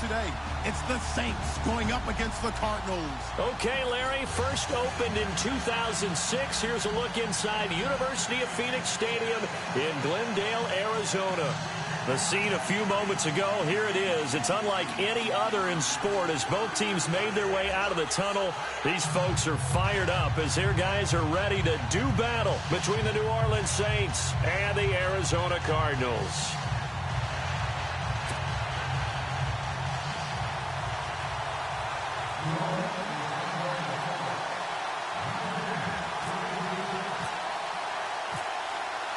today. It's the Saints going up against the Cardinals. Okay, Larry, first opened in 2006. Here's a look inside University of Phoenix Stadium in Glendale, Arizona. The scene a few moments ago, here it is. It's unlike any other in sport as both teams made their way out of the tunnel. These folks are fired up as their guys are ready to do battle between the New Orleans Saints and the Arizona Cardinals.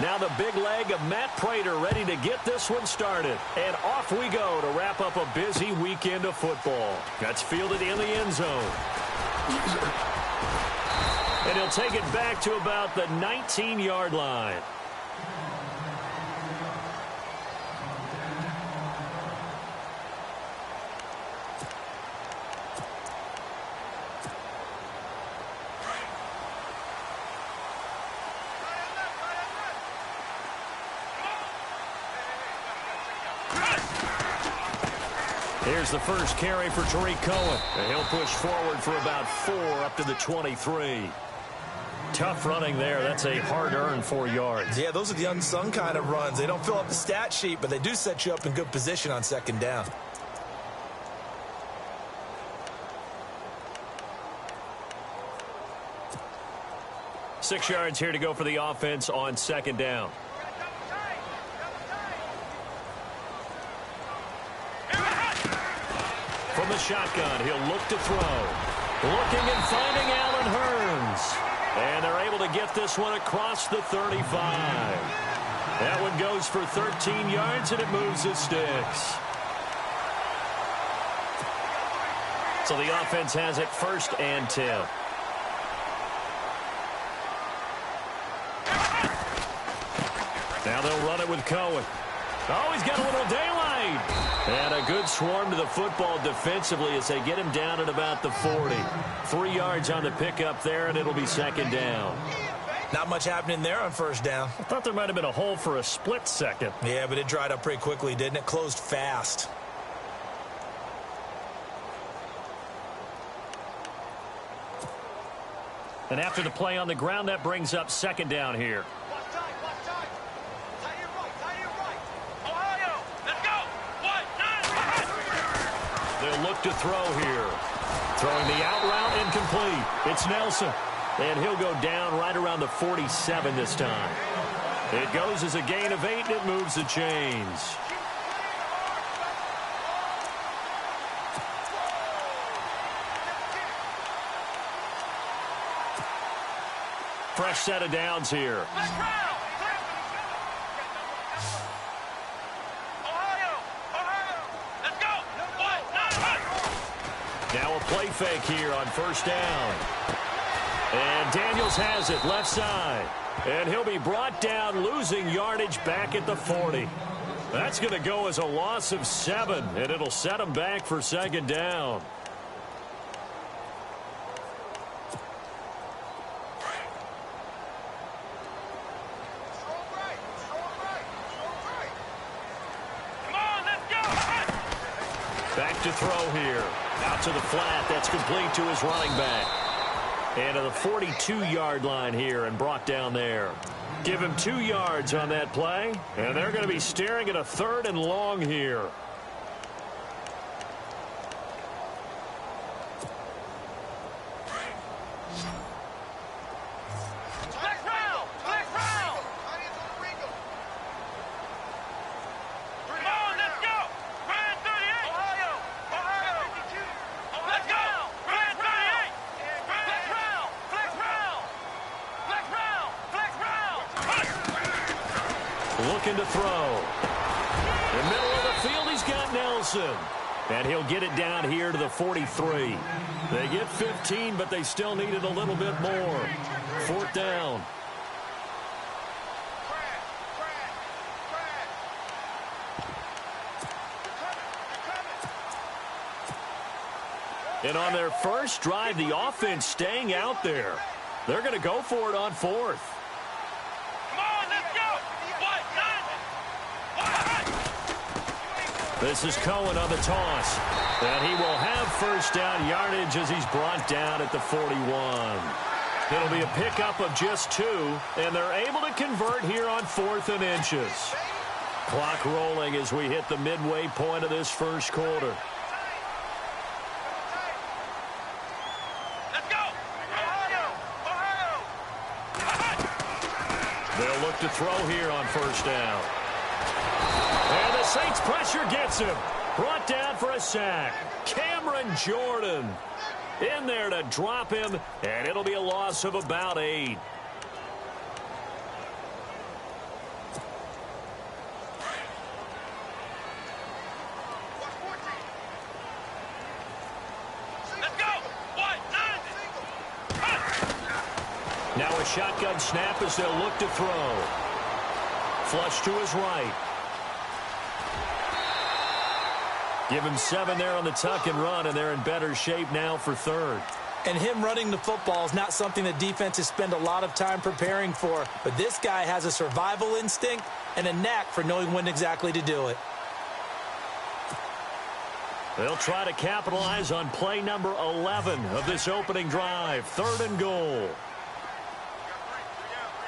Now the big leg of Matt Prater ready to get this one started. And off we go to wrap up a busy weekend of football. That's fielded in the end zone. And he'll take it back to about the 19-yard line. Here's the first carry for Tariq Cohen. And he'll push forward for about 4 up to the 23. Tough running there. That's a hard-earned 4 yards. Yeah, those are the unsung kind of runs. They don't fill up the stat sheet, but they do set you up in good position on second down. Six yards here to go for the offense on second down. From the shotgun, he'll look to throw. Looking and finding Allen Hurns. And they're able to get this one across the 35. That one goes for 13 yards, and it moves the sticks. So the offense has it first and 10. Now they'll run it with Cohen. Oh, he's got a little daylight. And a good swarm to the football defensively as they get him down at about the 40. 3 yards on the pickup there, and it'll be second down. Not much happening there on first down. I thought there might have been a hole for a split second. Yeah, but it dried up pretty quickly, didn't it? Closed fast. And after the play on the ground, that brings up second down here. They'll look to throw here. Throwing the out route incomplete. It's Nelson. And he'll go down right around the 47 this time. It goes as a gain of 8, and it moves the chains. Fresh set of downs here. Now a play fake here on first down. And Daniels has it left side. And he'll be brought down, losing yardage back at the 40. That's going to go as a loss of 7, and it'll set him back for second down. Back to throw here. Out to the flat. That's complete to his running back. And to the 42-yard line here and brought down there. Give him 2 yards on that play. And they're going to be staring at a 3rd and long here. Looking to throw. In the middle of the field, he's got Nelson. And he'll get it down here to the 43. They get 15, but they still needed a little bit more. 4th down. And on their first drive, the offense staying out there. They're going to go for it on 4th. This is Cohen on the toss. And he will have first down yardage as he's brought down at the 41. It'll be a pickup of just 2, and they're able to convert here on 4th and inches. Clock rolling as we hit the midway point of this first quarter. Let's go! Ohio! They'll look to throw here on first down. And the Saints pressure gets him. Brought down for a sack. Cameron Jordan in there to drop him, and it'll be a loss of about 8. Let's go! Now a shotgun snap as they'll look to throw. Flush to his right. Give him 7 there on the tuck and run, and they're in better shape now for 3rd. And him running the football is not something that defenses spend a lot of time preparing for. But this guy has a survival instinct and a knack for knowing when exactly to do it. They'll try to capitalize on play number 11 of this opening drive. 3rd and goal.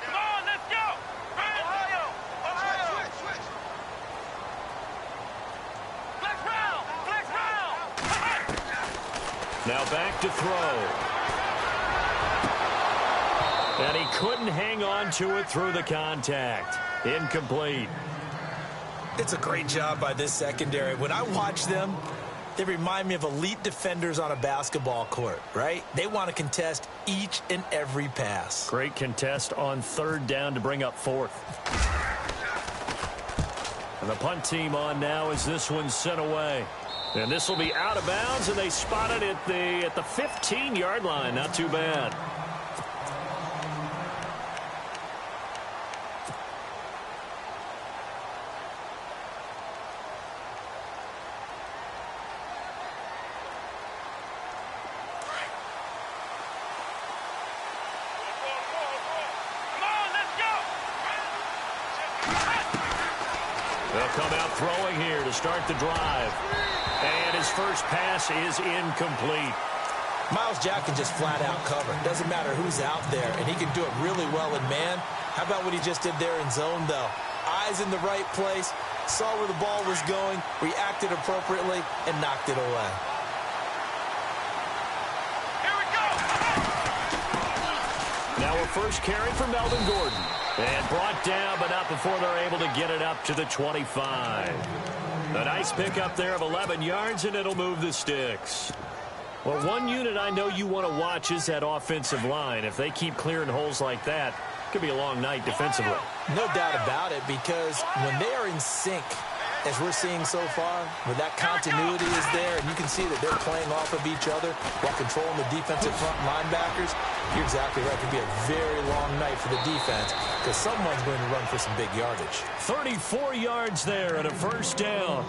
Come on, let's go! Ohio! Switch! Flex round! Now back to throw. And he couldn't hang on to it through the contact. Incomplete. It's a great job by this secondary. When I watch them, they remind me of elite defenders on a basketball court, right? They want to contest each and every pass. Great contest on 3rd down to bring up 4th. And the punt team on now as this one's sent away. And this will be out of bounds, and they spot it at the 15-yard line. Not too bad. They'll come out throwing here to start the drive. And his first pass is incomplete. Miles Jack can just flat out cover. Doesn't matter who's out there, and he can do it really well in man. How about what he just did there in zone, though? Eyes in the right place, saw where the ball was going, reacted appropriately, and knocked it away. Here we go! Now a first carry for Melvin Gordon. And brought down, but not before they're able to get it up to the 25. A nice pickup there of 11 yards, and it'll move the sticks. Well, one unit I know you want to watch is that offensive line. If they keep clearing holes like that, it could be a long night defensively. No doubt about it, because when they are in sync, as we're seeing so far, where that continuity is there, and you can see that they're playing off of each other while controlling the defensive front linebackers, you're exactly right. It could be a very long night for the defense because someone's going to run for some big yardage. 34 yards there and a first down.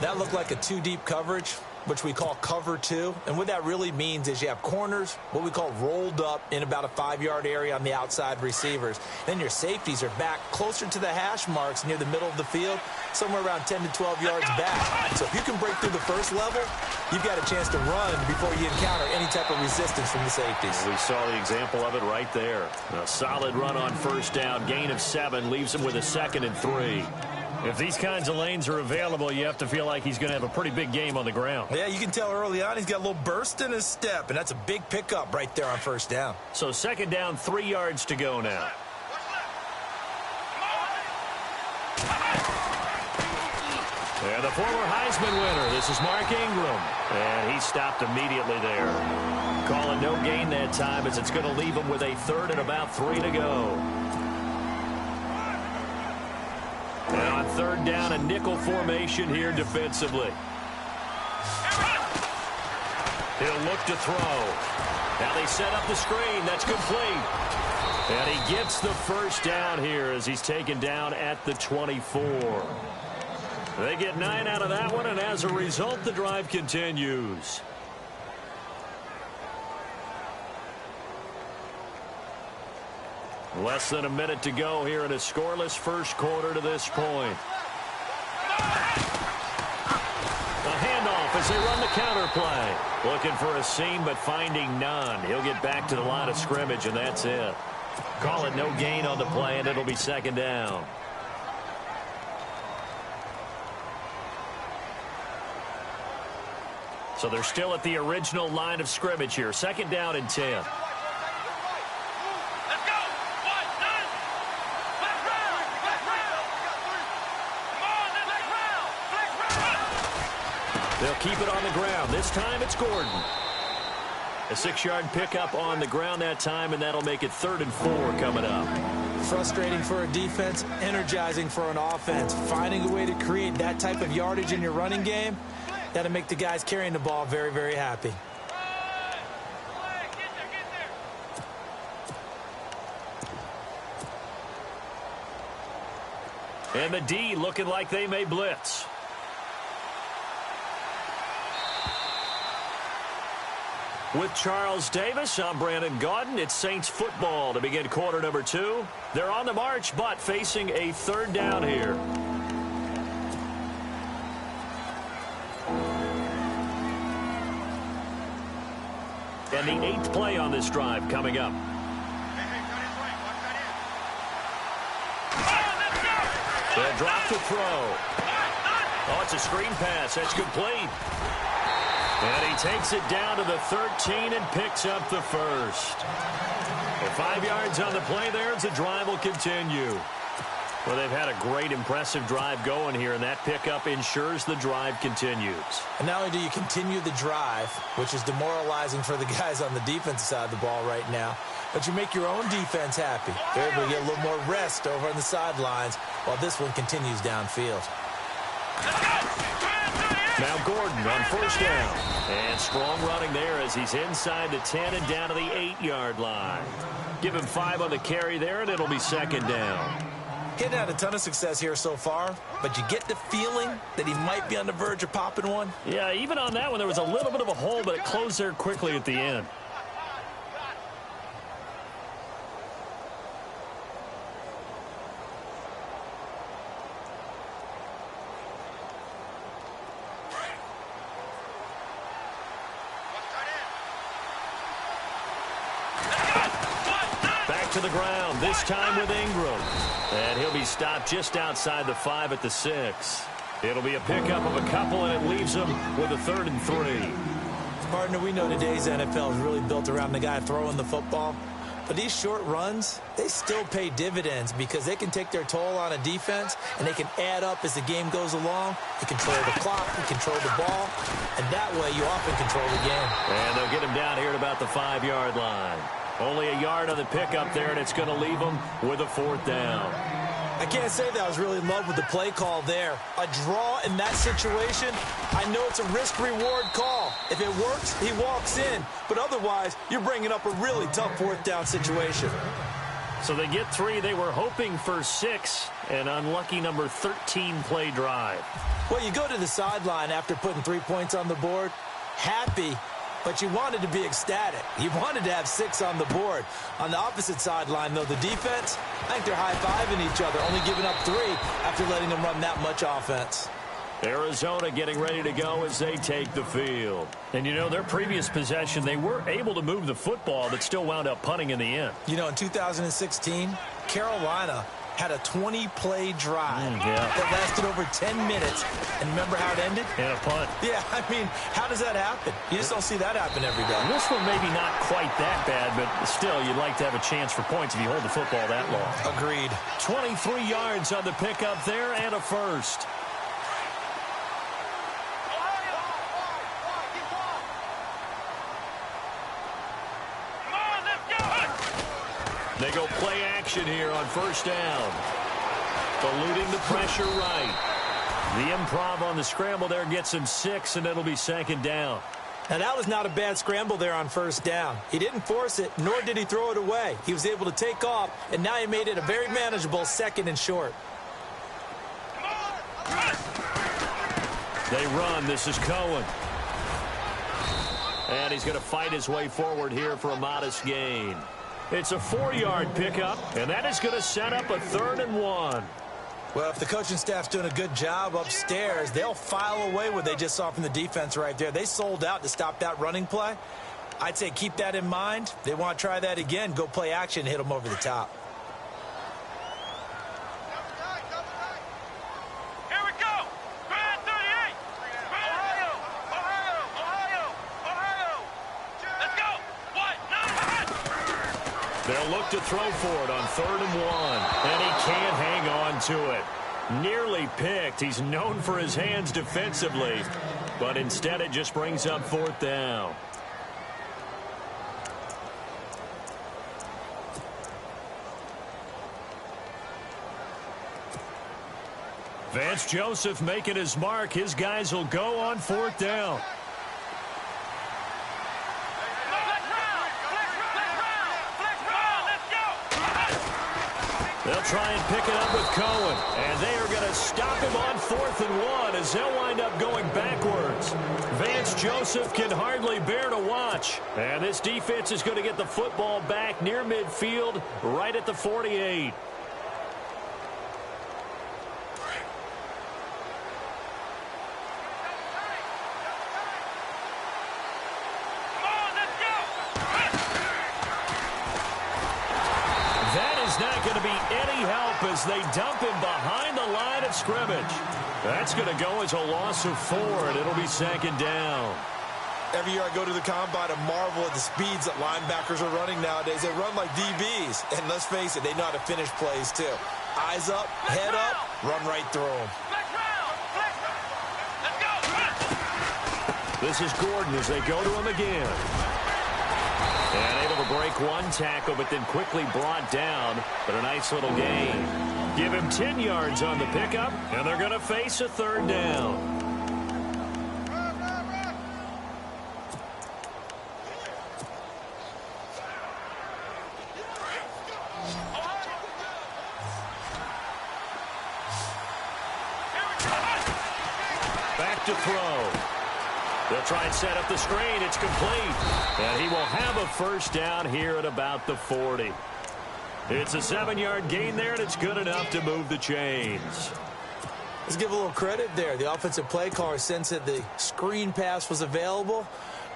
That looked like a 2-deep coverage, which we call cover 2. And what that really means is you have corners, what we call rolled up in about a 5-yard area on the outside receivers. Then your safeties are back closer to the hash marks near the middle of the field, somewhere around 10 to 12 yards back. So if you can break through the first level, you've got a chance to run before you encounter any type of resistance from the safeties. We saw the example of it right there. A solid run on first down, gain of 7, leaves him with a 2nd and 3. If these kinds of lanes are available, you have to feel like he's going to have a pretty big game on the ground. Yeah, you can tell early on he's got a little burst in his step, and that's a big pickup right there on first down. So 2nd down, 3 yards to go now. And the former Heisman winner, this is Mark Ingram. And he stopped immediately there. Calling no gain that time as it's going to leave him with a 3rd and about 3 to go. And on 3rd down, a nickel formation here defensively. He'll look to throw. Now they set up the screen. That's complete. And he gets the first down here as he's taken down at the 24. They get 9 out of that one, and as a result, the drive continues. Less than a minute to go here in a scoreless first quarter to this point. as they run the counter play. Looking for a seam, but finding none. He'll get back to the line of scrimmage, and that's it. Call it no gain on the play, and it'll be second down. So they're still at the original line of scrimmage here. Second down and 10. Let's go. 1, 9. Flex round. Flex round. Come on, flex round. Flex round. They'll keep it on the ground. This time it's Gordon. A 6-yard pickup on the ground that time, and that'll make it 3rd and 4 coming up. Frustrating for a defense, energizing for an offense. Finding a way to create that type of yardage in your running game, that'll make the guys carrying the ball very, very happy. And the D looking like they may blitz. With Charles Davis, I'm Brandon Gaudin. It's Saints football to begin quarter number 2. They're on the march, but facing a 3rd down here. And the 8th play on this drive coming up. They'll drop the throw. Oh, it's a screen pass. That's complete. And he takes it down to the 13 and picks up the first. Well, 5 yards on the play there as the drive will continue. Well, they've had a great, impressive drive going here, and that pickup ensures the drive continues. And not only do you continue the drive, which is demoralizing for the guys on the defensive side of the ball right now, but you make your own defense happy. They're able to get a little more rest over on the sidelines while this one continues downfield. Now Gordon on 1st down. And strong running there as he's inside the 10 and down to the 8-yard line. Give him 5 on the carry there, and it'll be 2nd down. He hadn't had a ton of success here so far, but you get the feeling that he might be on the verge of popping one. Yeah, even on that one, there was a little bit of a hole, but it closed there quickly at the end. To the ground, this time with Ingram. And he'll be stopped just outside the 5 at the 6. It'll be a pickup of a couple, and it leaves them with a 3rd and 3. Partner, we know today's NFL is really built around the guy throwing the football. But these short runs, they still pay dividends because they can take their toll on a defense, and they can add up as the game goes along. You control the clock, you control the ball, and that way you often control the game. And they'll get him down here at about the 5-yard line. Only a yard on the pickup there, and it's going to leave them with a 4th down. I can't say that I was really in love with the play call there. A draw in that situation, I know it's a risk-reward call. If it works, he walks in. But otherwise, you're bringing up a really tough 4th down situation. So they get 3. They were hoping for 6. An unlucky number 13 play drive. Well, you go to the sideline after putting 3 points on the board, happy, but you wanted to be ecstatic. You wanted to have 6 on the board. On the opposite sideline, though, the defense, I think they're high-fiving each other, only giving up 3 after letting them run that much offense. Arizona getting ready to go as they take the field. And, you know, their previous possession, they were able to move the football, but still wound up punting in the end. You know, in 2016, Carolina had a 20-play drive that lasted over 10 minutes. And remember how it ended? And a punt. Yeah, I mean, how does that happen? You just don't see that happen every day. This one maybe not quite that bad, but still, you'd like to have a chance for points if you hold the football that long. Agreed. 23 yards on the pickup there and a first. They go play action here on 1st down. Eluding the pressure right. The improv on the scramble there gets him 6, and it'll be 2nd down. Now, that was not a bad scramble there on 1st down. He didn't force it, nor did he throw it away. He was able to take off, and now he made it a very manageable 2nd and short. They run. This is Cohen. And he's going to fight his way forward here for a modest gain. It's a 4-yard pickup, and that is going to set up a 3rd and 1. Well, if the coaching staff's doing a good job upstairs, they'll file away what they just saw from the defense right there. They sold out to stop that running play. I'd say keep that in mind. They want to try that again. Go play action, hit them over the top. Here we go. Grand 38. Ohio. Let's go. What? They'll look to throw for it on 3rd and 1. And he can't hang on to it. Nearly picked. He's known for his hands defensively. But instead it just brings up 4th down. Vance Joseph making his mark. His guys will go on 4th down. They'll try and pick it up with Cohen. And they are going to stop him on 4th and 1 as they'll wind up going backwards. Vance Joseph can hardly bear to watch. And this defense is going to get the football back near midfield, right at the 48. Not going to be any help as they dump him behind the line of scrimmage. That's going to go as a loss of 4, and it'll be 2nd down. Every year I go to the combine and marvel at the speeds that linebackers are running nowadays. They run like DBs, and let's face it, they know how to finish plays too. Eyes up, head up, run right through them. This is Gordon as they go to him again. And able to break one tackle, but then quickly brought down. But a nice little gain. Give him 10 yards on the pickup, and they're going to face a 3rd down. Back to throw. They'll try and set up the screen. It's complete. And he will have a 1st down here at about the 40. It's a 7-yard gain there, and it's good enough to move the chains. Let's give a little credit there. The offensive play caller sensed that the screen pass was available.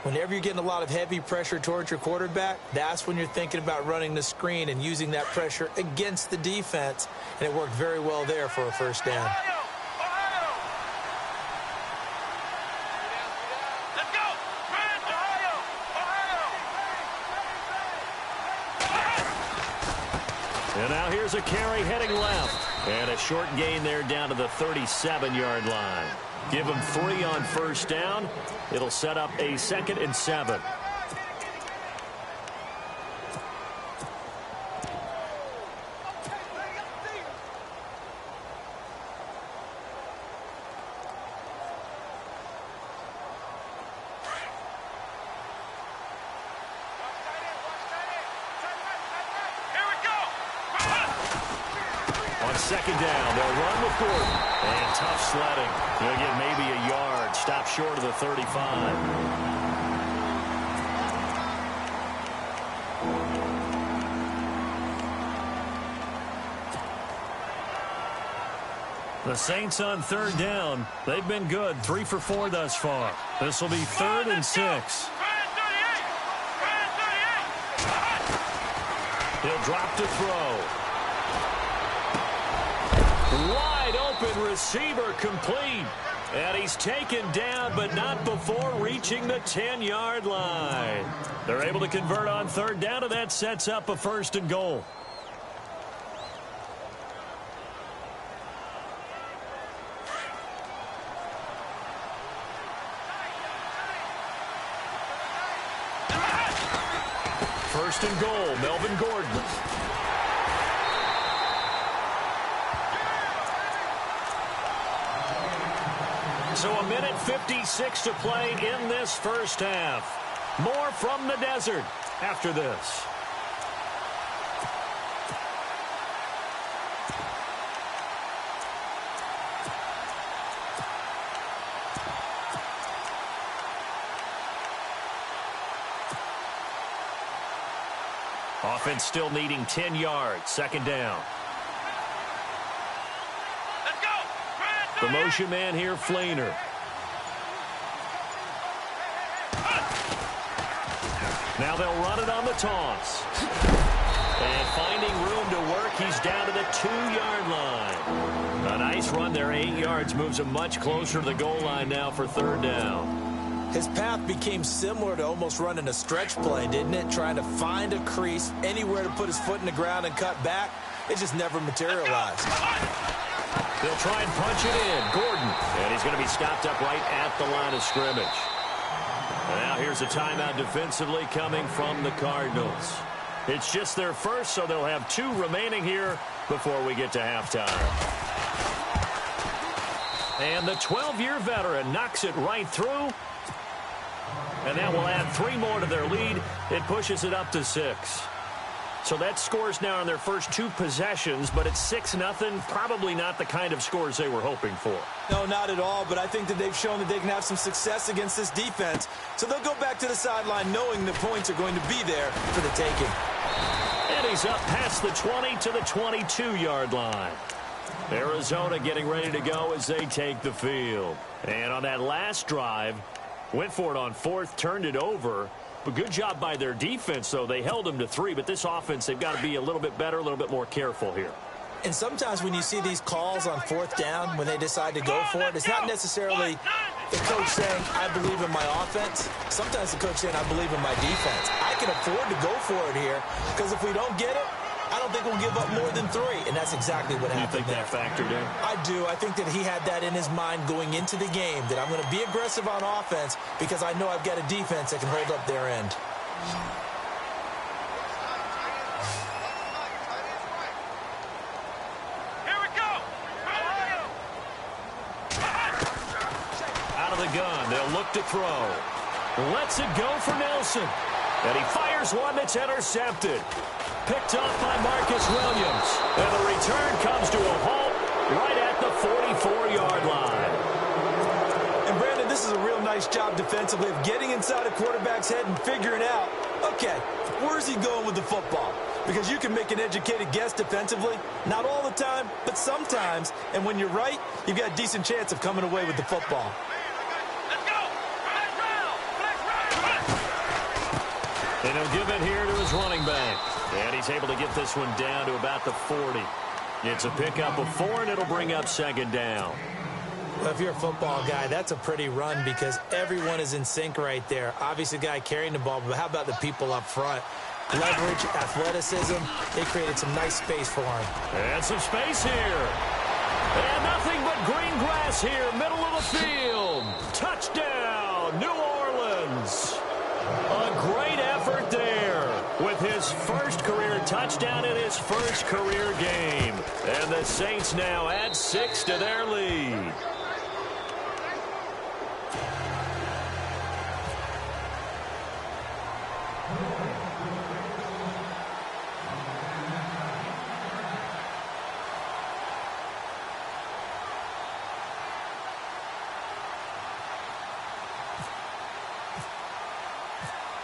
Whenever you're getting a lot of heavy pressure towards your quarterback, that's when you're thinking about running the screen and using that pressure against the defense. And it worked very well there for a 1st down. And now here's a carry heading left. And a short gain there down to the 37-yard line. Give him 3 on 1st down. It'll set up a 2nd and 7. On 2nd down, they'll run with Gordon. And tough sledding. They'll get maybe a yard. Stop short of the 35. The Saints on 3rd down. They've been good. 3 for 4 thus far. This will be 3rd and 6. He'll drop to throw. Wide open receiver complete. And he's taken down, but not before reaching the 10-yard line. They're able to convert on 3rd down, and that sets up a 1st and goal. First and goal, Melvin Gordon. So a minute 56 to play in this 1st half. More from the desert after this. Offense still needing 10 yards. 2nd down. The motion man here, Fleener. Now they'll run it on the toss. And finding room to work, he's down to the 2-yard line. A nice run there, 8 yards, moves him much closer to the goal line now for 3rd down. His path became similar to almost running a stretch play, didn't it? Trying to find a crease, anywhere to put his foot in the ground and cut back. It just never materialized. They'll try and punch it in. Gordon. And he's going to be stopped up right at the line of scrimmage. And now here's a timeout defensively coming from the Cardinals. It's just their first, so they'll have 2 remaining here before we get to halftime. And the 12-year veteran knocks it right through. And that will add 3 more to their lead. It pushes it up to 6. So that scores now on their first 2 possessions, but it's 6-0. Probably not the kind of scores they were hoping for. No, not at all, but I think that they've shown that they can have some success against this defense. So they'll go back to the sideline knowing the points are going to be there for the taking. And he's up past the 20 to the 22-yard line. Arizona getting ready to go as they take the field. And on that last drive, went for it on 4th, turned it over. But good job by their defense, though. They held them to 3, but this offense, they've got to be a little bit better, a little bit more careful here. And sometimes when you see these calls on 4th down, when they decide to go for it, it's not necessarily the coach saying, I believe in my offense. Sometimes the coach saying, I believe in my defense. I can afford to go for it here, because if we don't get it, I don't think we'll give up more than 3, and that's exactly what happened. You think that factored in? I do. I think that he had that in his mind going into the game, that I'm going to be aggressive on offense because I know I've got a defense that can hold up their end. Here we go. Out of the gun, they'll look to throw. Lets it go for Nelson. And he fires one that's intercepted. Picked off by Marcus Williams. And the return comes to a halt right at the 44-yard line. And Brandon, this is a real nice job defensively of getting inside a quarterback's head and figuring out, okay, where's he going with the football? Because you can make an educated guess defensively. Not all the time, but sometimes. And when you're right, you've got a decent chance of coming away with the football. Let's go. And he'll give it here to his running back. And he's able to get this one down to about the 40. It's a pickup of 4, and it'll bring up 2nd down. Well, if you're a football guy, that's a pretty run because everyone is in sync right there. Obviously, the guy carrying the ball, but how about the people up front? Leverage, athleticism, they created some nice space for him. And some space here. And nothing but green grass here, middle of the field. Touchdown, New Orleans. A great effort there with his first career touchdown in his first career game. And the Saints now add 6 to their lead.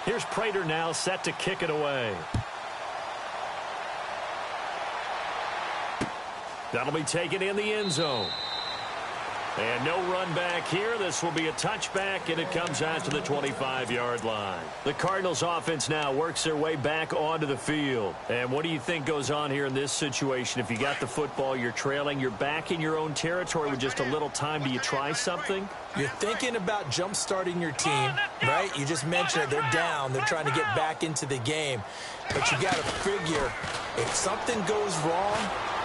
Here's Prater now set to kick it away. That'll be taken in the end zone. And no run back here. This will be a touchback, and it comes out to the 25-yard line. The Cardinals offense now works their way back onto the field. And what do you think goes on here in this situation? If you got the football, you're trailing, you're back in your own territory with just a little time. Do you try something? You're thinking about jump-starting your team, right? You just mentioned it. They're down. They're trying to get back into the game. But you got to figure, if something goes wrong,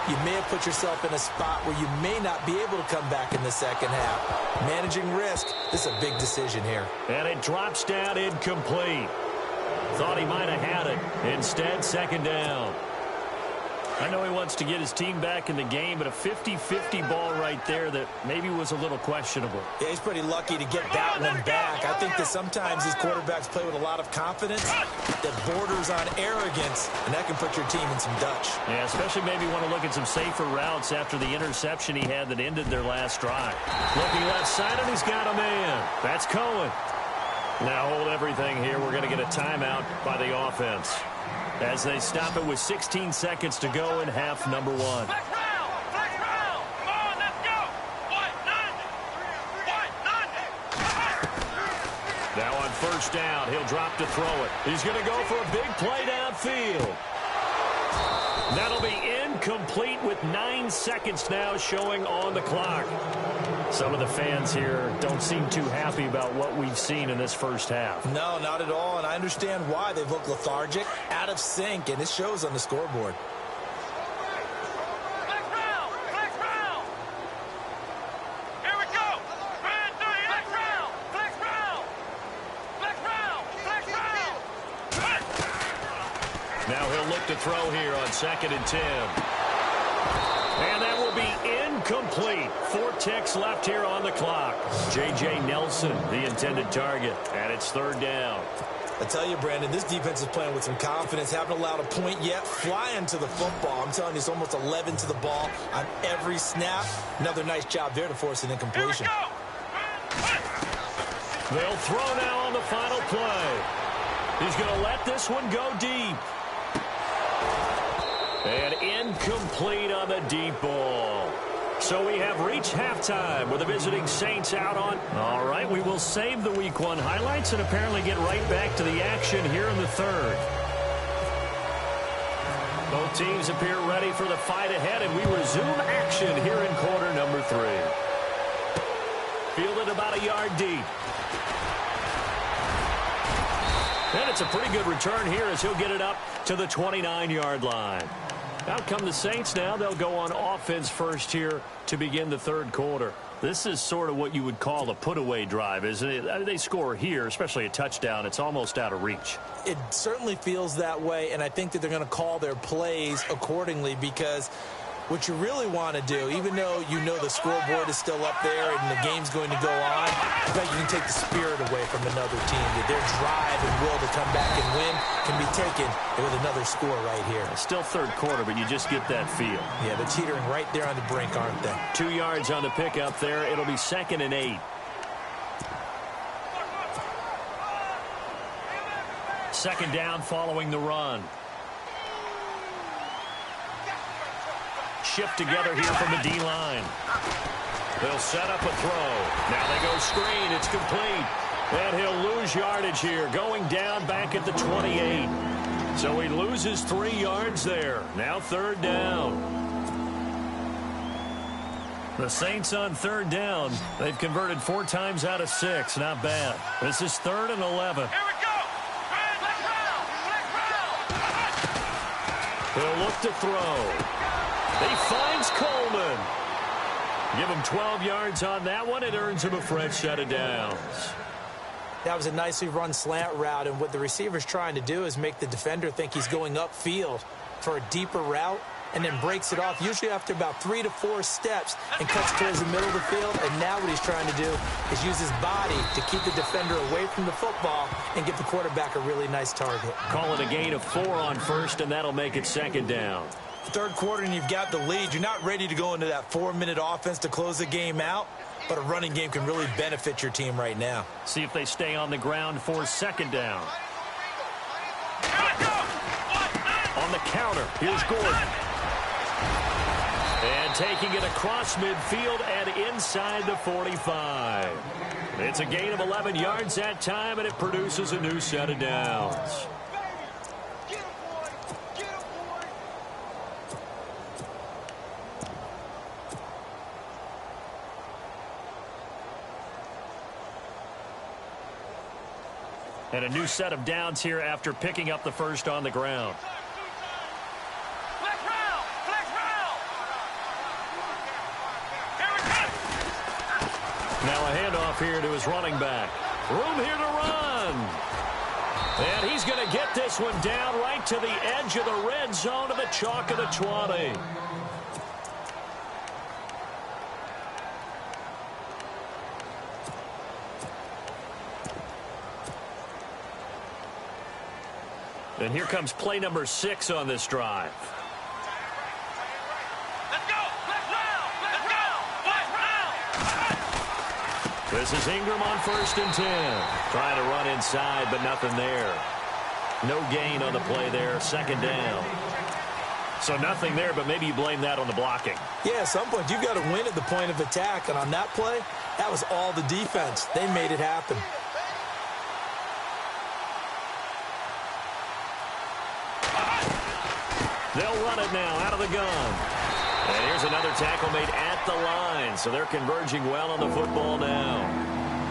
you may have put yourself in a spot where you may not be able to come back in the second half. Managing risk, this is a big decision here. And it drops down incomplete. Thought he might have had it. Instead, 2nd down. I know he wants to get his team back in the game, but a 50-50 ball right there that maybe was a little questionable. Yeah, he's pretty lucky to get that one back. I think that sometimes these quarterbacks play with a lot of confidence that borders on arrogance, and that can put your team in some Dutch. Yeah, especially maybe want to look at some safer routes after the interception he had that ended their last drive. Looking left side, and he's got a man. That's Cohen. Now hold everything here. We're going to get a timeout by the offense as they stop it with 16 seconds to go in half number 1. Flex round. Come on, let's go. 1, 9. Now on first down, he'll drop to throw it. He's going to go for a big play downfield. That'll be incomplete with 9 seconds now showing on the clock. Some of the fans here don't seem too happy about what we've seen in this first half. No, not at all, and I understand why. They've looked lethargic, out of sync, and it shows on the scoreboard. Now he'll look to throw here on 2nd and 10. And that will be incomplete. 4 ticks left here on the clock. J.J. Nelson, the intended target, and it's 3rd down. I tell you, Brandon, this defense is playing with some confidence. Haven't allowed a point yet. Flying to the football. I'm telling you, it's almost 11 to the ball on every snap. Another nice job there to force an incompletion. They'll throw now on the final play. He's going to let this one go deep. And incomplete on the deep ball. So we have reached halftime with the visiting Saints out on. All right, we will save the Week 1 highlights and apparently get right back to the action here in the 3rd. Both teams appear ready for the fight ahead, and we resume action here in quarter number 3. Fielded about a yard deep. And it's a pretty good return here as he'll get it up to the 29-yard line. Out come the Saints now. They'll go on offense first here to begin the 3rd quarter. This is sort of what you would call a put-away drive, isn't it? I mean, they score here, especially a touchdown. It's almost out of reach. It certainly feels that way, and I think that they're going to call their plays accordingly because what you really want to do, even though you know the scoreboard is still up there and the game's going to go on, I bet you can take the spirit away from another team. Their drive and will to come back and win can be taken with another score right here. It's still 3rd quarter, but you just get that feel. Yeah, they're teetering right there on the brink, aren't they? 2 yards on the pickup there. It'll be 2nd and 8. Second down following the run. Shift together here from the D-line. They'll set up a throw. Now they go screen. It's complete. And he'll lose yardage here, going down back at the 28. So he loses 3 yards there. Now 3rd down. The Saints on 3rd down. They've converted 4 times out of 6. Not bad. This is 3rd and 11. Here we go. He'll look to throw. He finds Coleman. Give him 12 yards on that one. It earns him a fresh set of downs. That was a nicely run slant route, and what the receiver's trying to do is make the defender think he's going upfield for a deeper route and then breaks it off, usually after about 3 to 4 steps, and cuts towards the middle of the field. And now what he's trying to do is use his body to keep the defender away from the football and give the quarterback a really nice target. Call it a gain of 4 on first, and that'll make it 2nd down. 3rd quarter and you've got the lead. You're not ready to go into that 4-minute offense to close the game out, but a running game can really benefit your team right now. See if they stay on the ground for 2nd down. On the counter, here's Gordon. And taking it across midfield and inside the 45. It's a gain of 11 yards that time, and it produces a new set of downs. And a new set of downs here after picking up the first on the ground. Now a handoff here to his running back. Room here to run. And he's going to get this one down right to the edge of the red zone to the chalk of the 20. And here comes play number 6 on this drive. Let's go! Let's round! Let's go! Let's round! This is Ingram on 1st and 10. Trying to run inside, but nothing there. No gain on the play there. 2nd down. So nothing there, but maybe you blame that on the blocking. Yeah, at some point, you've got to win at the point of attack. And on that play, that was all the defense. They made it happen. They'll run it now out of the gun. And here's another tackle made at the line, so they're converging well on the football now.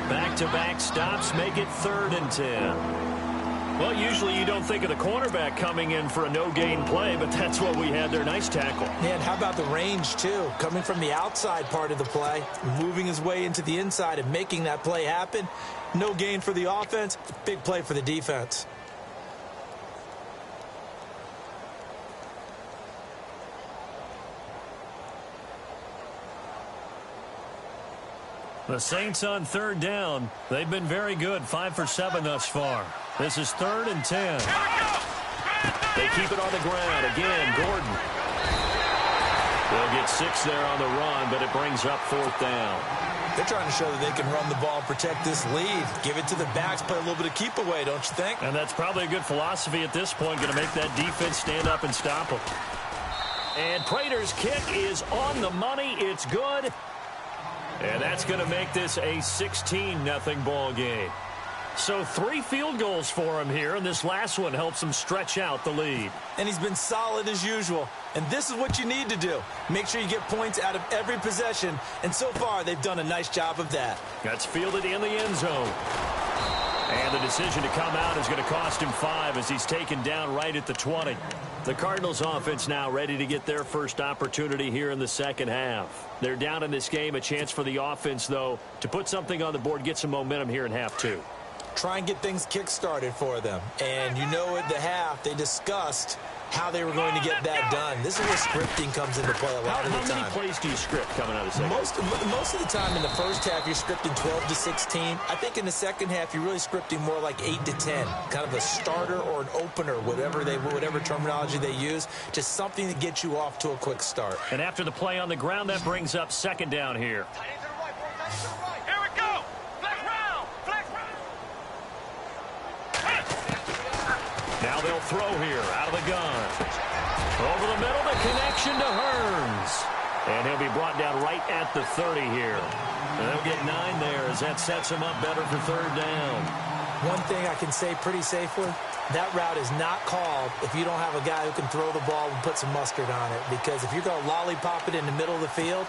Back-to-back stops make it 3rd and 10. Well, usually you don't think of the cornerback coming in for a no-gain play, but that's what we had there. Nice tackle. Man, how about the range, too? Coming from the outside part of the play, moving his way into the inside and making that play happen. No gain for the offense, big play for the defense. The Saints on 3rd down. They've been very good, 5 for 7 thus far. This is 3rd and 10. They keep it on the ground. Again, Gordon. They'll get 6 there on the run, but it brings up 4th down. They're trying to show that they can run the ball and protect this lead. Give it to the backs, play a little bit of keep away, don't you think? And that's probably a good philosophy at this point, going to make that defense stand up and stop them. And Prater's kick is on the money. It's good. And that's going to make this a 16-0 ball game. So 3 field goals for him here, and this last one helps him stretch out the lead. And he's been solid as usual. And this is what you need to do. Make sure you get points out of every possession. And so far, they've done a nice job of that. That's fielded in the end zone. And the decision to come out is going to cost him 5 as he's taken down right at the 20. The Cardinals offense now ready to get their first opportunity here in the second half. They're down in this game. A chance for the offense, though, to put something on the board, get some momentum here in half 2. Try and get things kick-started for them. And you know at the half, they discussed how they were going to get that done. This is where scripting comes into play a lot of the time. How many plays do you script coming out of the second half? Most of the time in the first half, you're scripting 12 to 16. I think in the second half, you're really scripting more like 8 to 10. Kind of a starter or an opener, whatever terminology they use. Just something to get you off to a quick start. And after the play on the ground, that brings up 2nd down here. Here we go. Flex round. Flex round. Now they'll throw here out of the gun. Over the middle, the connection to Hearns. And he'll be brought down right at the 30 here. And they'll get 9 there as that sets him up better for 3rd down. One thing I can say pretty safely, that route is not called if you don't have a guy who can throw the ball and put some mustard on it. Because if you're going to lollipop it in the middle of the field,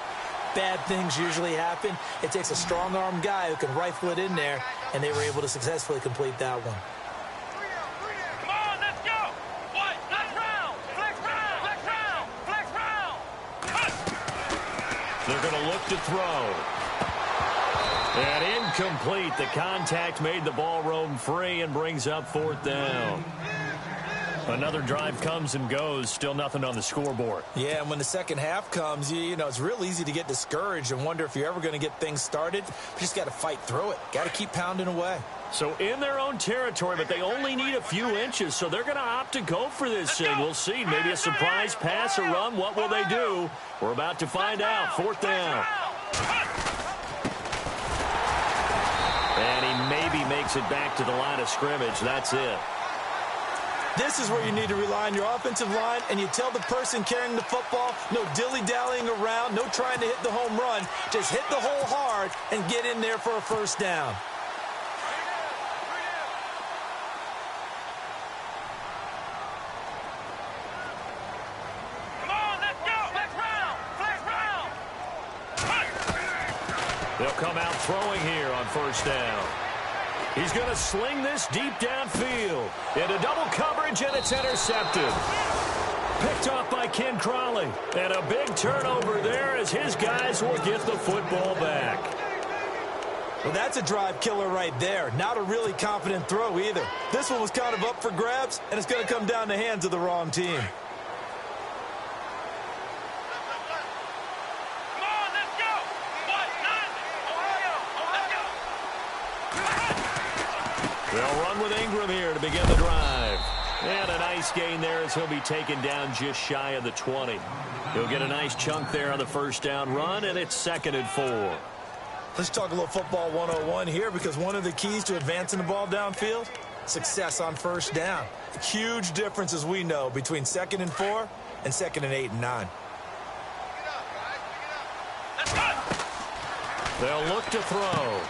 bad things usually happen. It takes a strong-armed guy who can rifle it in there, and they were able to successfully complete that one. Come on, let's go. What? Flex round. Flex round. Flex round. Flex round. They're going to look to throw. And incomplete. The contact made the ball roam free and brings up 4th down. Another drive comes and goes. Still nothing on the scoreboard. Yeah, and when the second half comes, you know, it's real easy to get discouraged and wonder if you're ever going to get things started. You just got to fight through it. Got to keep pounding away. So in their own territory, but they only need a few inches, so they're going to opt to go for this thing. We'll see. Maybe a surprise pass, a run. What will they do? We're about to find out. 4th down. And he maybe makes it back to the line of scrimmage. That's it. This is where you need to rely on your offensive line, and you tell the person carrying the football, no dilly-dallying around, no trying to hit the home run. Just hit the hole hard and get in there for a 1st down. Come on, let's go. Flex round. Flex round. They'll come out throwing here on 1st down. He's going to sling this deep downfield into double coverage, and it's intercepted. Picked off by Ken Crawley. And a big turnover there as his guys will get the football back. Well, that's a drive killer right there. Not a really confident throw either. This one was kind of up for grabs, and it's going to come down the hands of the wrong team. They'll run with Ingram here to begin the drive. And a nice gain there as he'll be taken down just shy of the 20. He'll get a nice chunk there on the 1st down run, and it's 2nd and 4. Let's talk a little football 101 here, because one of the keys to advancing the ball downfield, success on 1st down. Huge difference, as we know, between 2nd and 4 and 2nd and 8 and 9. They'll look to throw.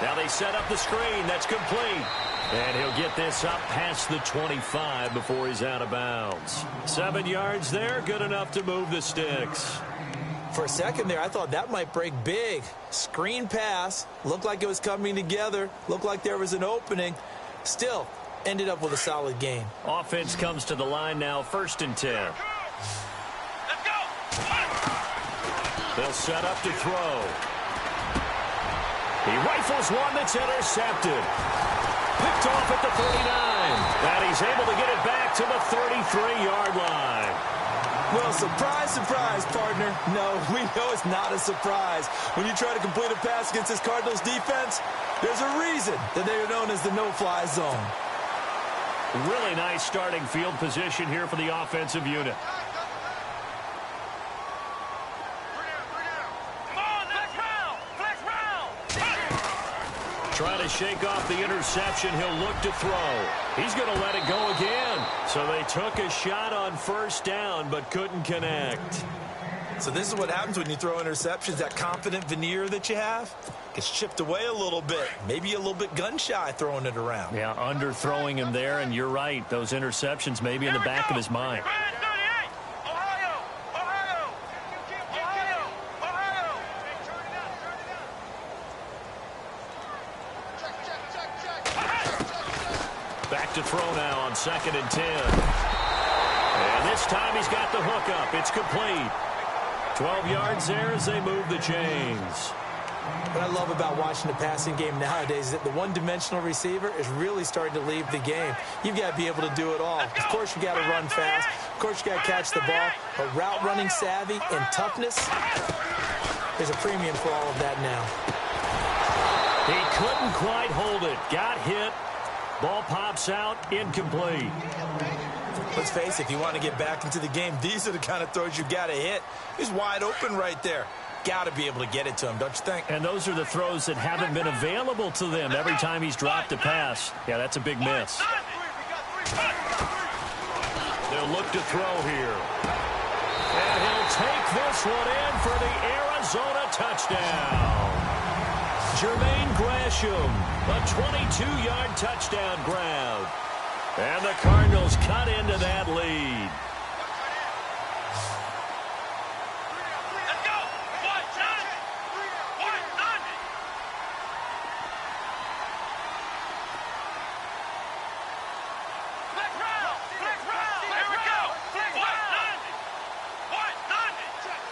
Now they set up the screen. That's complete. And he'll get this up past the 25 before he's out of bounds. 7 yards there, good enough to move the sticks. For a second there, I thought that might break big. Screen pass, looked like it was coming together, looked like there was an opening. Still, ended up with a solid gain. Offense comes to the line now, 1st and 10. Let's go. They'll set up to throw. He rifles one that's intercepted. Picked off at the 39. And he's able to get it back to the 33-yard line. Well, surprise, surprise, partner. No, we know it's not a surprise. When you try to complete a pass against this Cardinals defense, there's a reason that they are known as the no-fly zone. Really nice starting field position here for the offensive unit. Come on, flex round. Trying to shake off the interception. He'll look to throw. He's going to let it go again. So they took a shot on 1st down, but couldn't connect. So this is what happens when you throw interceptions. That confident veneer that you have gets chipped away a little bit. Maybe a little bit gun-shy throwing it around. Yeah, underthrowing him there, and you're right. Those interceptions may be in the back of his mind. Ohio. Back to throw now on 2nd and 10. And this time he's got the hook up. It's complete. 12 yards there as they move the chains. What I love about watching the passing game nowadays is that the one-dimensional receiver is really starting to leave the game. You've got to be able to do it all. Of course, you got to run fast. Of course, you got to catch the ball. But route running savvy and toughness, there's a premium for all of that now. He couldn't quite hold it. Got hit. Ball pops out. Incomplete. Let's face it, if you want to get back into the game, these are the kind of throws you got to hit. He's wide open right there. Got to be able to get it to him, don't you think? And those are the throws that haven't been available to them every time he's dropped a pass. Yeah, that's a big miss. They'll look to throw here. And he'll take this one in for the Arizona touchdown. Jermaine Gresham, a 22-yard touchdown grab. And the Cardinals cut into that lead. Let's go. Flex round. Here we go. Flex round. Check.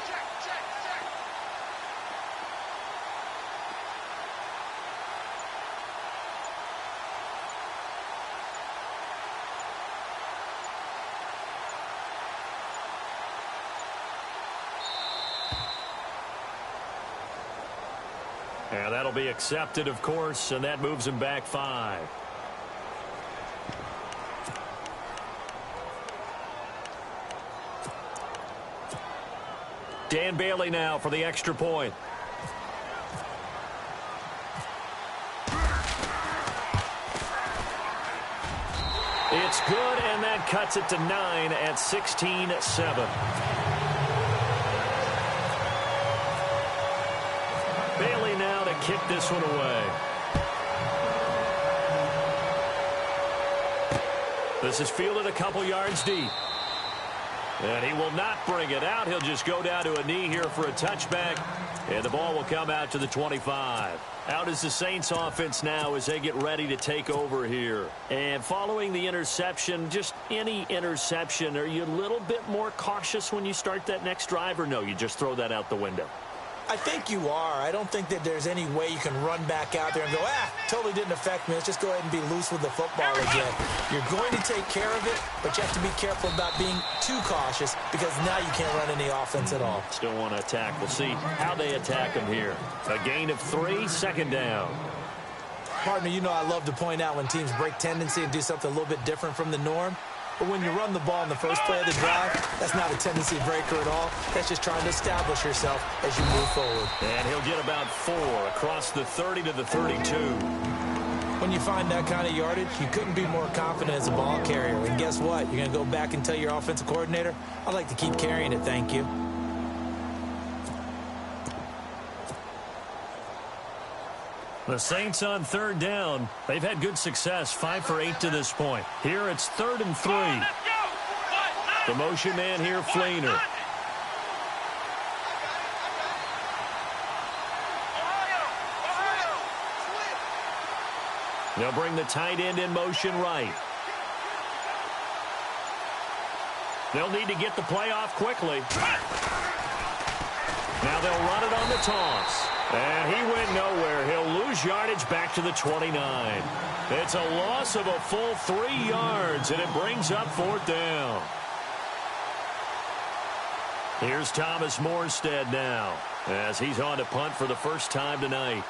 And that'll be accepted, of course, and that moves him back 5. Dan Bailey now for the extra point. It's good, and that cuts it to 9 at 16-7. Bailey now to kick this one away. This is fielded a couple yards deep. And he will not bring it out. He'll just go down to a knee here for a touchback. And the ball will come out to the 25. Out is the Saints offense now as they get ready to take over here. And following the interception, just any interception, are you a little bit more cautious when you start that next drive, or no, you just throw that out the window? I think you are. I don't think that there's any way you can run back out there and go, totally didn't affect me. Let's just go ahead and be loose with the football again. You're going to take care of it, but you have to be careful about being too cautious because now you can't run any offense at all. Still want to attack. We'll see how they attack him here. A gain of 3, 2nd down. Partner, you know I love to point out when teams break tendency and do something a little bit different from the norm. But when you run the ball in the first play of the drive, that's not a tendency breaker at all. That's just trying to establish yourself as you move forward. And he'll get about 4 across the 30 to the 32. When you find that kind of yardage, you couldn't be more confident as a ball carrier. And guess what? You're going to go back and tell your offensive coordinator, I'd like to keep carrying it, thank you. The Saints on third down. They've had good success, 5 for 8 to this point. Here it's 3rd and 3. The motion man here, Fleener. They'll bring the tight end in motion right. They'll need to get the play off quickly. Now they'll run it on the toss. And he went nowhere. He'll lose yardage back to the 29. It's a loss of a full 3 yards, and it brings up 4th down. Here's Thomas Morstead now, as he's on to punt for the first time tonight.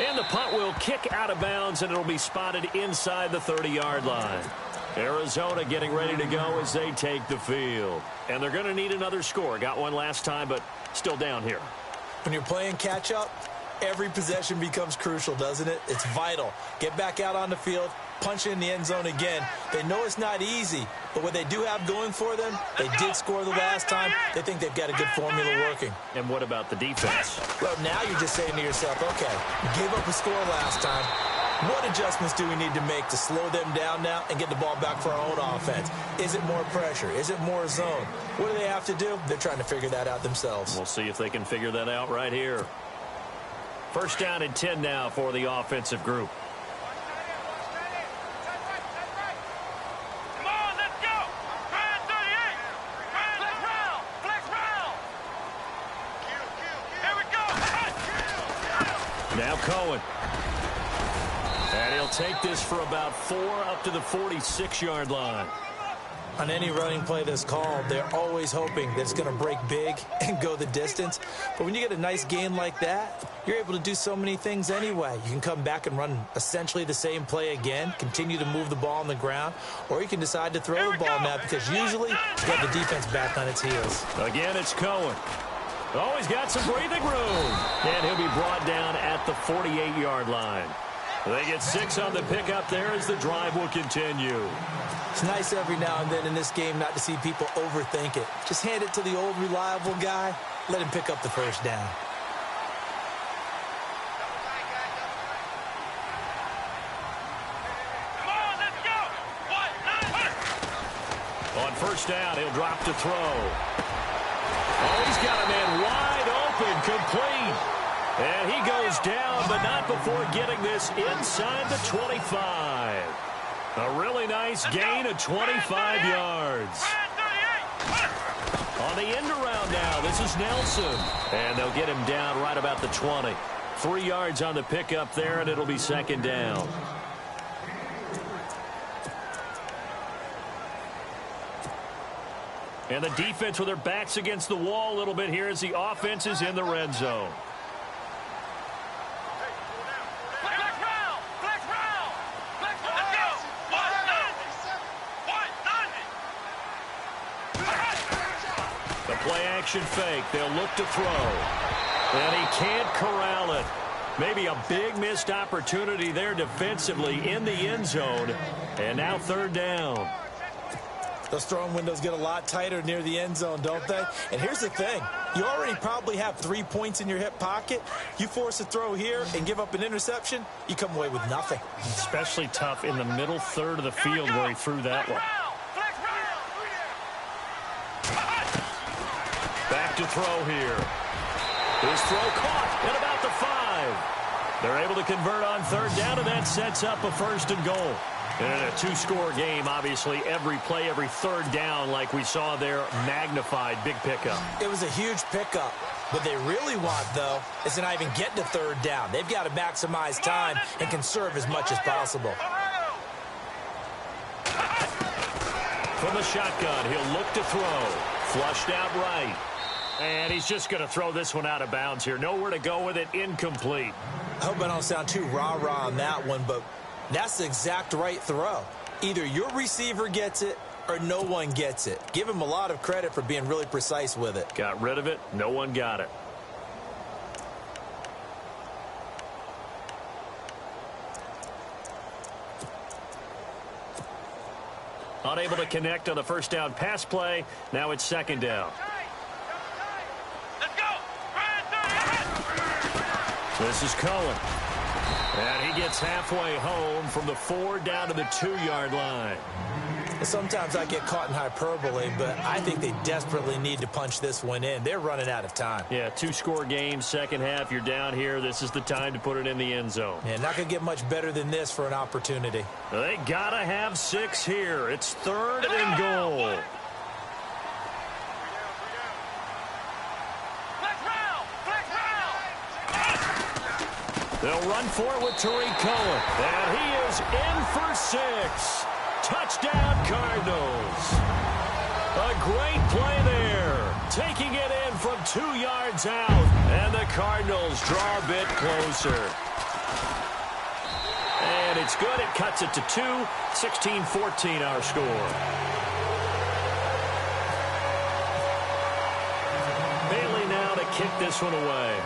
And the punt will kick out of bounds, and it'll be spotted inside the 30-yard line. Arizona getting ready to go as they take the field. And they're going to need another score. Got one last time, but still down here. When you're playing catch-up, every possession becomes crucial, doesn't it? It's vital. Get back out on the field, punch in the end zone again. They know it's not easy, but what they do have going for them, they did score the last time. They think they've got a good formula working. And what about the defense? Well, now you're just saying to yourself, okay, we gave up a score last time. What adjustments do we need to make to slow them down now and get the ball back for our own offense? Is it more pressure? Is it more zone? What do they have to do? They're trying to figure that out themselves. We'll see if they can figure that out right here. First down and 10 now for the offensive group. Come on, let's go. Flex round. Here we go. Now Cohen. And he'll take this for about 4 up to the 46-yard line. On any running play that's called, they're always hoping that it's going to break big and go the distance. But when you get a nice gain like that, you're able to do so many things anyway. You can come back and run essentially the same play again, continue to move the ball on the ground, or you can decide to throw the ball now because usually you have the defense back on its heels. Again, it's Cohen. Oh, he's got some breathing room. And he'll be brought down at the 48-yard line. They get 6 on the pickup there as the drive will continue. It's nice every now and then in this game not to see people overthink it. Just hand it to the old reliable guy. Let him pick up the first down. Come on, let's go. On first down, he'll drop to throw. Oh, he's got a man wide open, complete. And he goes down, but not before getting this inside the 25. A really nice gain of 25 yards. On the end around now, this is Nelson. And they'll get him down right about the 20. 3 yards on the pickup there, and it'll be second down. And the defense with their backs against the wall a little bit here as the offense is in the red zone. Play-action fake. They'll look to throw. And he can't corral it. Maybe a big missed opportunity there defensively in the end zone. And now third down. Those throwing windows get a lot tighter near the end zone, don't they? And here's the thing. You already probably have 3 points in your hip pocket. You force a throw here and give up an interception, you come away with nothing. Especially tough in the middle third of the field where he threw that one. Back to throw here. His throw caught at about the 5. They're able to convert on third down, and that sets up a first and goal. And in a 2-score game, obviously, every play, every third down, like we saw there, magnified, big pickup. It was a huge pickup. What they really want, though, is to not even get to third down. They've got to maximize time and conserve as much as possible. From the shotgun, he'll look to throw. Flushed out right. And he's just going to throw this one out of bounds here. Nowhere to go with it. Incomplete. I hope I don't sound too rah-rah on that one, but that's the exact right throw. Either your receiver gets it or no one gets it. Give him a lot of credit for being really precise with it. Got rid of it. No one got it. Unable to connect on the first down pass play. Now it's second down. Let's go. This is Cohen. And he gets halfway home from the 4 down to the 2-yard line. Sometimes I get caught in hyperbole, but I think they desperately need to punch this one in. They're running out of time. Yeah, 2-score game, second half, you're down here. This is the time to put it in the end zone. Yeah, not going to get much better than this for an opportunity. They got to have 6 here. It's 3rd and goal. They'll run for it with Tariq Cohen. And he is in for 6. Touchdown, Cardinals. A great play there. Taking it in from 2 yards out. And the Cardinals draw a bit closer. And it's good. It cuts it to 2. 16-14 our score. Bailey now to kick this one away.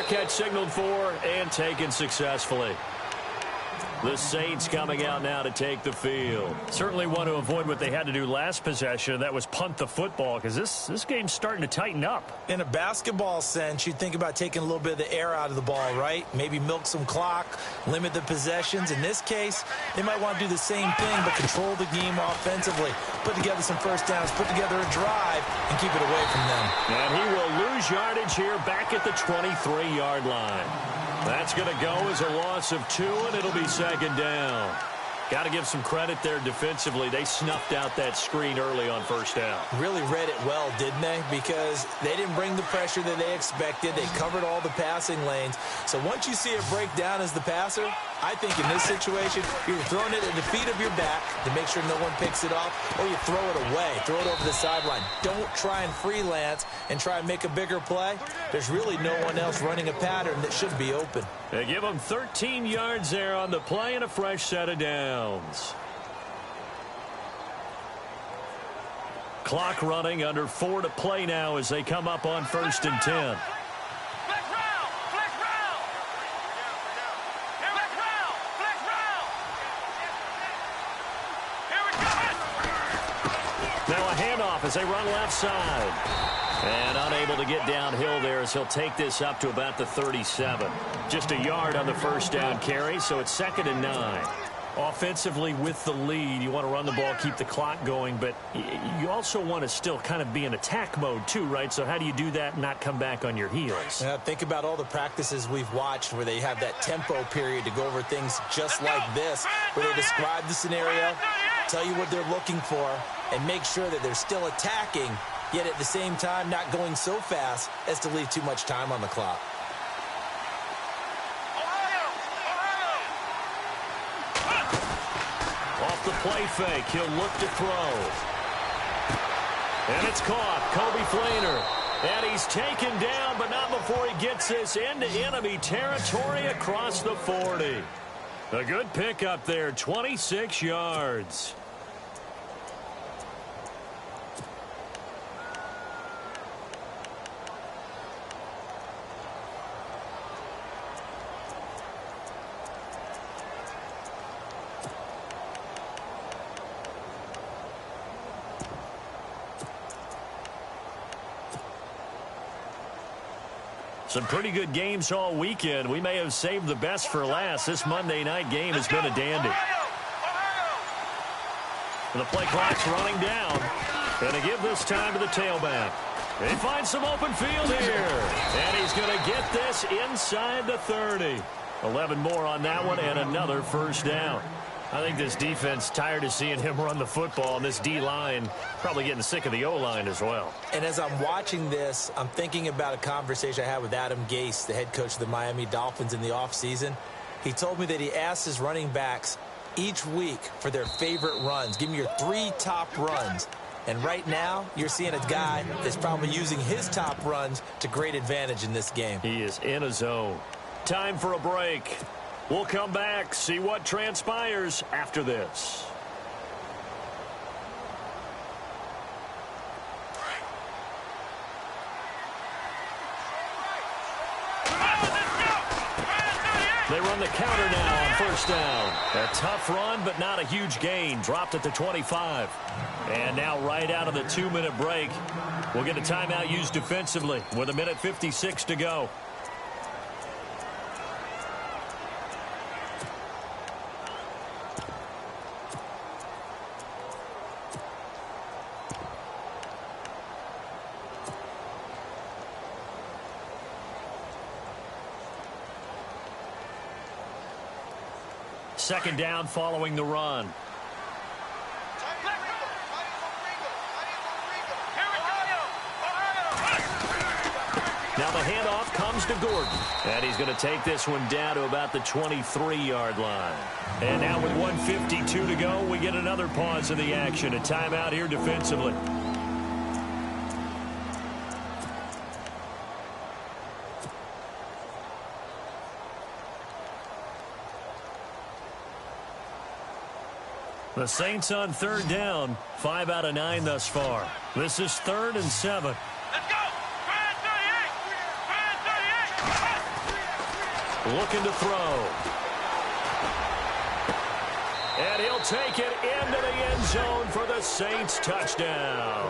Catch signaled for and taken successfully. The Saints coming out now to take the field. Certainly want to avoid what they had to do last possession. That was punt the football, because this game's starting to tighten up. In a basketball sense, you think about taking a little bit of the air out of the ball, right? Maybe milk some clock, limit the possessions. In this case, they might want to do the same thing, but control the game offensively. Put together some first downs, put together a drive, and keep it away from them. And he will lose yardage here back at the 23-yard line. That's going to go as a loss of 2, and it'll be second down. Got to give some credit there defensively. They snuffed out that screen early on first down. Really read it well, didn't they? Because they didn't bring the pressure that they expected. They covered all the passing lanes. So once you see it break down as the passer, I think in this situation, you're throwing it at the feet of your back to make sure no one picks it off, or you throw it away, throw it over the sideline. Don't try and freelance and try and make a bigger play. There's really no one else running a pattern that should be open. They give them 13 yards there on the play and a fresh set of downs. Clock running, under 4 to play now as they come up on 1st and 10. Now a handoff as they run left side. And unable to get downhill there as he'll take this up to about the 37. Just a yard on the first down carry, so it's 2nd and 9. Offensively with the lead, you want to run the ball, keep the clock going, but you also want to still kind of be in attack mode too, right? So how do you do that and not come back on your heels? Yeah, think about all the practices we've watched where they have that tempo period to go over things just like this, where they describe the scenario, tell you what they're looking for, and make sure that they're still attacking, yet at the same time not going so fast as to leave too much time on the clock. Off the play fake, he'll look to throw. And it's caught, Kobe Fleener. And he's taken down, but not before he gets this into enemy territory across the 40. A good pickup there, 26 yards. Some pretty good games all weekend. We may have saved the best for last. This Monday night game has been a dandy. And the play clock's running down. Going to give this time to the tailback. They find some open field here. And he's going to get this inside the 30. 11 more on that one and another first down. I think this defense tired of seeing him run the football, and this D-line probably getting sick of the O-line as well. And as I'm watching this, I'm thinking about a conversation I had with Adam Gase, the head coach of the Miami Dolphins in the offseason. He told me that he asked his running backs each week for their favorite runs. Give me your 3 top runs. And right now, you're seeing a guy that's probably using his top runs to great advantage in this game. He is in a zone. Time for a break. We'll come back, see what transpires after this. They run the the counter now on first down. A tough run, but not a huge gain. Dropped at the 25. And now right out of the 2-minute break, we'll get a timeout used defensively with 1:56 to go. Second down following the run. Now the handoff comes to Gordon. And he's going to take this one down to about the 23-yard line. And now with 1:52 to go, we get another pause in the action. A timeout here defensively. The Saints on third down, 5 out of 9 thus far. This is 3rd and 7. Let's go! Ryan 38! Ryan 38! Looking to throw. And he'll take it into the end zone for the Saints touchdown.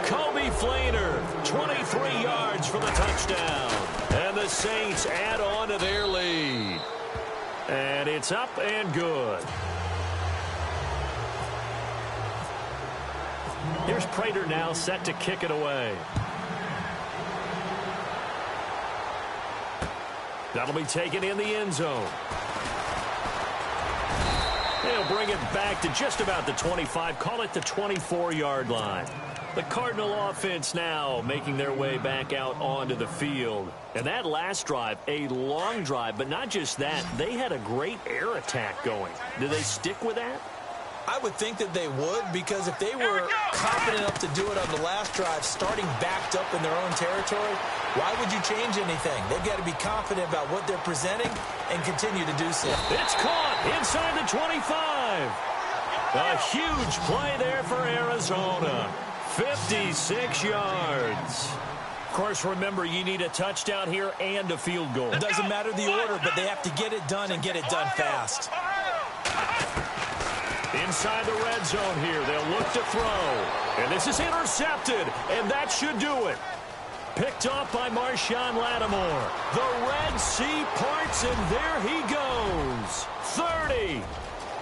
Kobe Flainer, 23 yards for the touchdown. And the Saints add on to their lead. And it's up and good. Here's Prater now set to kick it away. That'll be taken in the end zone. They'll bring it back to just about the 25, call it the 24-yard line. The Cardinal offense now making their way back out onto the field. And that last drive, a long drive, but not just that, they had a great air attack going. Do they stick with that? I would think that they would, because if they were confident enough to do it on the last drive, starting backed up in their own territory, why would you change anything? They've got to be confident about what they're presenting and continue to do so. It's caught inside the 25. A huge play there for Arizona. 56 yards. Of course, remember, you need a touchdown here and a field goal. It doesn't matter the order, but they have to get it done and get it done fast. Inside the red zone here, they'll look to throw. And this is intercepted, and that should do it. Picked off by Marshawn Lattimore. The Red Sea parts, and there he goes. 30,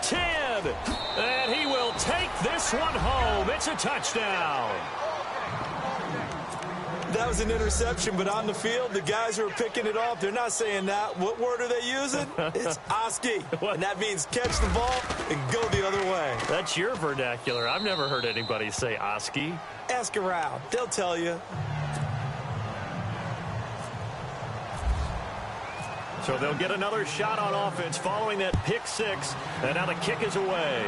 10, and he will take this one home. It's a touchdown. That was an interception, but on the field, the guys who are picking it off, they're not saying that. What word are they using? It's Oski, and that means catch the ball and go the other way. That's your vernacular. I've never heard anybody say Oski. Ask around. They'll tell you. So they'll get another shot on offense following that pick six, and now the kick is away.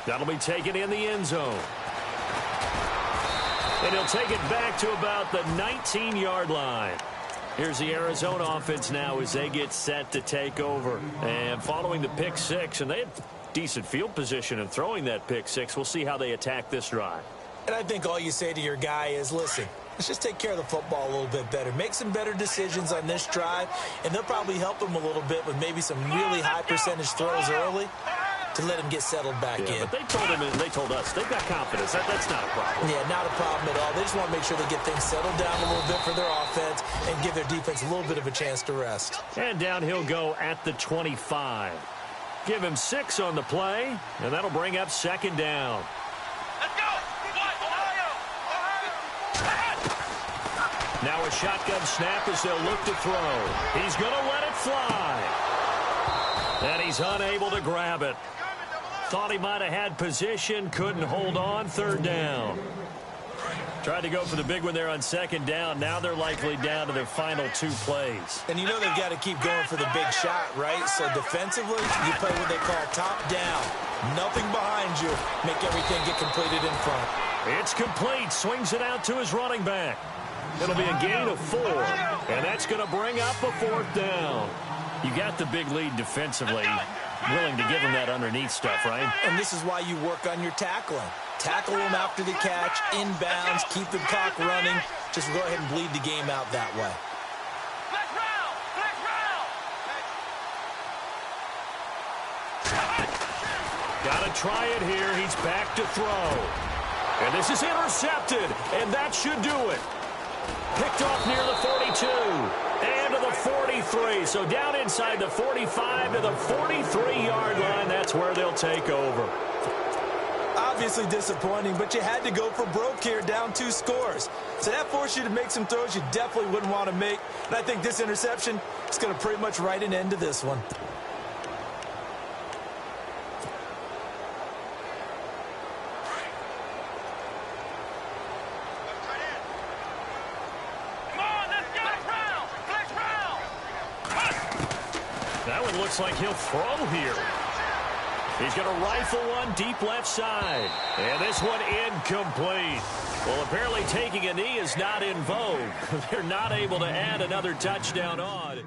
That'll be taken in the end zone. And he'll take it back to about the 19-yard line. Here's the Arizona offense now as they get set to take over. And following the pick six, and they had decent field position in throwing that pick six. We'll see how they attack this drive. And I think all you say to your guy is, listen, let's just take care of the football a little bit better. Make some better decisions on this drive, and they'll probably help him a little bit with maybe some really high percentage throws early to let him get settled back in. But they told him and they told us they've got confidence. That's not a problem. Yeah, not a problem at all. They just want to make sure they get things settled down a little bit for their offense and give their defense a little bit of a chance to rest. And down he'll go at the 25. Give him 6 on the play, and that'll bring up second down. Let's go! Ohio! Now a shotgun snap as they'll look to throw. He's going to let it fly. And he's unable to grab it. Thought he might have had position, couldn't hold on, third down. Tried to go for the big one there on second down. Now they're likely down to their final 2 plays. And you know they've got to keep going for the big shot, right? So defensively, you play what they call top down. Nothing behind you. Make everything get completed in front. It's complete. Swings it out to his running back. It'll be a gain of 4. And that's going to bring up a 4th down. You got the big lead defensively. Willing to give him that underneath stuff, right? And this is why you work on your tackling. Tackle them after the catch, inbounds, keep the clock running. Just go ahead and bleed the game out that way. Got to try it here. He's back to throw. And this is intercepted, and that should do it. Picked off near the 42 and to the 43. So down inside the 45 to the 43-yard line. That's where they'll take over. Obviously disappointing, but you had to go for broke here, down 2 scores. So that forced you to make some throws you definitely wouldn't want to make. And I think this interception is going to pretty much write an end to this one. That one looks like he'll throw here. He's going to rifle one deep left side. And this one incomplete. Well, apparently taking a knee is not in vogue. They're not able to add another touchdown on.